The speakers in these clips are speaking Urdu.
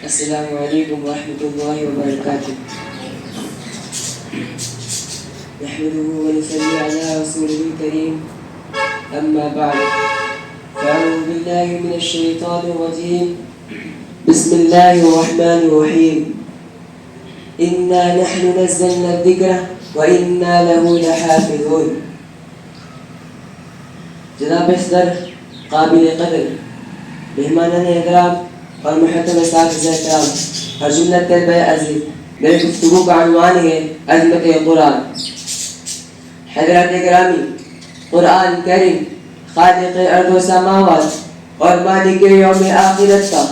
السلام علیکم ورحمۃ اللہ وبرکاتہ. نحمده ونصلي على رسوله الكريم. أما بعد فأعوذ بالله من الشيطان الرجيم. بسم الله الرحمن الرحيم. إنا نحن نزلنا الذكر وإنا له لحافظون. جناب صدر، قابل قدر مہمانان اکرام اور محترم اساتذہ کرام اور جملہ طلبہ عزیز، میرے گفتگو کا عنوان ہے عظمت قرآن. حضرات گرامی، قرآن کریم خالق ارض و سماوات اور مالک یوم آخرت کا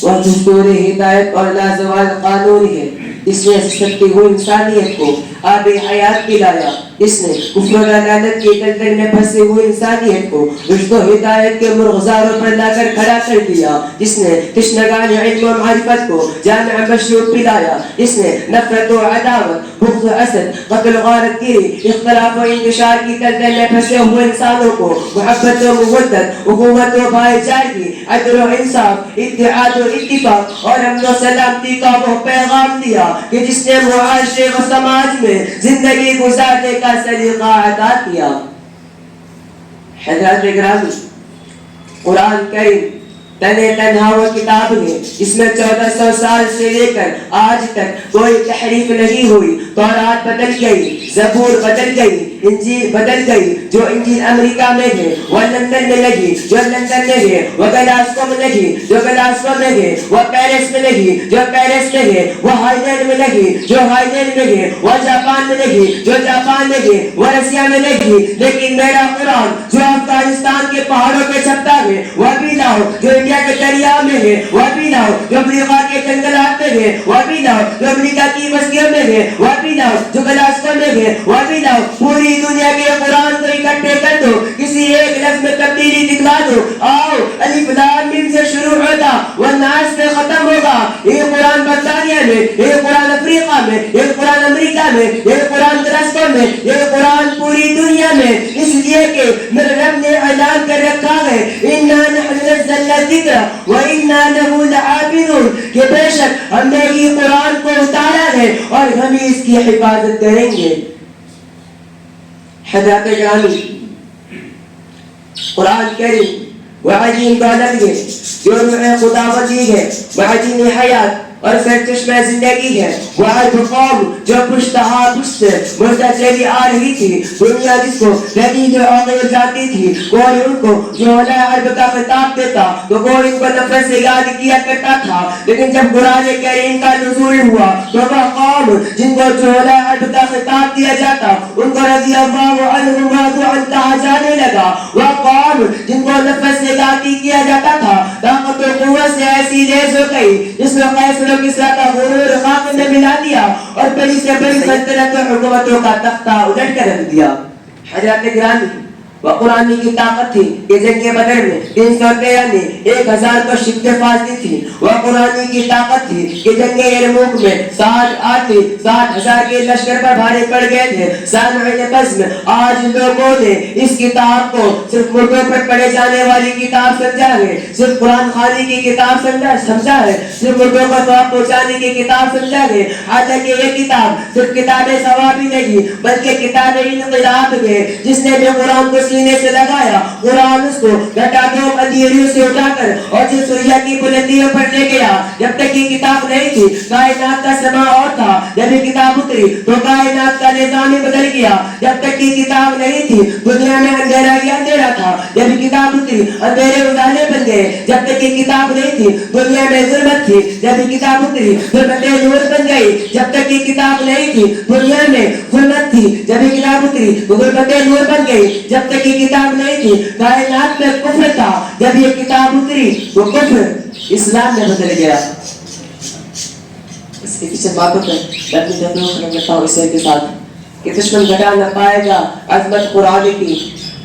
وہ دستور ہدایت اور لازوال قانون ہے. اس نے سکتی ہوئی انسانیت کو آب حیات پلایا. اس نے کفر و ضلالت کے دلدل میں پھنسی ہوئی انسانیت کو رشد و ہدایت کے مرغزاروں پر لا کر کھڑا کر دیا. جس نے تشنگان علم و معرفت کو جامع مشروب پلایا. اس نے نفرت و عداوت، بغض و حسد، قتل و غارت گیری، اختلاف و انتشار کی دلدل میں پھنسے ہوئے انسانوں کو محبت و مودت، اخوت و بھائی چارگی، عدل و انصاف، اتحاد و اتفاق اور امن و سلامتی کا وہ پیغام دیا کہ جس نے معاشرے و سماج میں زندگی گزارنے کا سلیقہ عطا کیا. حضرات گرامی، قرآن کریم تنے تنہا وہ کتاب ہے. اس میں 1400 سال سے لے کر آج تک کوئی تحریف نہیں ہوئی. تورات بدل گئی، زبور بدل گئی، انجیل بدل گئی. جو انجیل امریکہ میں ہے وہ لندن میں لگی، جو لندن میں ہے وہ گلاسکو میں لگی، جو گلاسکو میں ہے وہ پیرس میں لگی، جو پیرس میں ہے وہ ہائیلینڈ میں لگی، جو ہائیلینڈ میں ہے وہ جاپان میں لگی، جو جاپان میں ہے وہ رسیا میں لگی. لیکن میرا قرآن جو افغانستان کے پہاڑوں پہ چھپتا ہے وہ بھی لاؤ، جو انڈیا کے دریا میں ہے وہ بھی لاؤ، جو افریقہ کے جنگلات میں ہے وہ بھی لاؤ، جو امریکہ کی بستیوں میں ہے وہ بھی لاؤ، جو گلاسکو میں ہے وہ بھی لاؤ. پوری دنیا کے قرآن کو اکٹھے کر دو، کسی ایک لفظ میں تبدیلی دکھلا دو. آؤ، الف لام میم سے شروع ہوگا والناس سے ختم ہوگا. یہ قرآن برطانیہ میں، یہ قرآن افریقہ میں، یہ قرآن امریکہ میں، یہ قرآن گلاسکو میں، یہ قرآن پوری دنیا میں. اس لیے کہ میرے رب نے اعلان کر رکھا ہے انا نحن نزلنا الذکر وانا له لحافظون، کہ بے شک ہم نے یہ قرآن کو اتارا ہے اور ہم اس کی حفاظت کریں گے. حضرات گرامی، قرآن کریم وہ عظیم دولت ہے جو روح خداوندی ہے، وہ عظیم حیات اور سرچشمہ زندگی ہے. وہ عرب قوم جو پشتہا پشت مردہ چلی آ رہی تھی، دنیا جس کو لذیذ عقل جاتی تھی، کوئی ان کو جو عرب کا خطاب دیتا تو کوئی ان کو نفرت سے یاد کیا کرتا تھا. لیکن جب قرآن کریم کا نزول ہوا تو وہ قوم جن کو جو عرب کا خطاب دیا جاتا ان کو رضی اللہ عنہم ورضوا عنہ کہا جانے لگا. وہ قوم جن کو نفرت سے یاد کیا جاتا تھا طاقت و قوت سے ایسی لیس ہو گئی جس میں قیصر کسرا کا غرور خاک میں ملا دیا اور بڑی سے بڑی سلطنت و حکومتوں کا تختہ الٹ کر رکھ دیا. حضرات گرامی، وہ قرآن کی طاقت تھی کہ جنگ بدر میں 313 کو شدت فاصلی تھی. وہ قرآن کی طاقت تھی کہ جنگ یرموک میں 60,000 کے لشکر پر بھارے پڑ گئے تھے. سامعین قزم، آج لوگوں نے اس کتاب کو صرف مردوں پر پڑھے جانے والی کتاب سمجھا ہے، صرف قرآن خوانی کی کتاب سمجھا ہے، صرف مردوں کو ثواب پہنچانے کی کتاب سمجھا ہے. حالانکہ یہ کتاب صرف کتاب ثواب ہی نہیں بلکہ کتاب انقلاب ہے. جس نے بھی قرآن کو سینے سے لگایا، قرآن اس کو گھٹاوں اندھیریوں سے اٹھا کر اور جس سوریا کی بلندیوں پر لے گیا. جب تک یہ کتاب نہیں تھی کائنات کا سما اور تھا، جب یہ کتاب اتری تو کائنات کا نظام ہی بدل گیا. جب تک یہ کتاب نہیں تھی دنیا میں اندھیرا ہی اندھیرا تھا، جب یہ کتاب اتری اندھیرے اجالے بن گئے. جب تک یہ کتاب نہیں تھی دنیا میں ظلمت تھی، جب یہ کتاب اتری ظلمتیں نور بن گئی. جب تک یہ کتاب نہیں تھی دنیا میں ظلمت تھی، جب یہ کتاب اتری تو ظلمتیں نور بن گئی. جب تک یہ کتاب نہیں تھی کائنات میں کفر تھا، جب یہ کتاب اتری تو کفر اسلام میں بدل گیا. اس کے پیچھے باتوں پہ اپنی تفریح کرتا ہوں اسے کے ساتھ کہ دشمن گھٹا نہ پائے گا عظمت قرآن کی،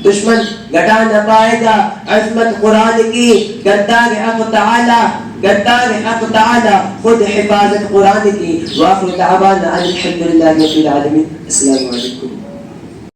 دشمن گھٹا نہ پائے گا عظمت قرآن کی. گردان حق تعالی، گردان حق تعالی خود حفاظت قرآن کی. وآخر دعوانا ان الحمد للہ رب العالمین. السلام علیکم.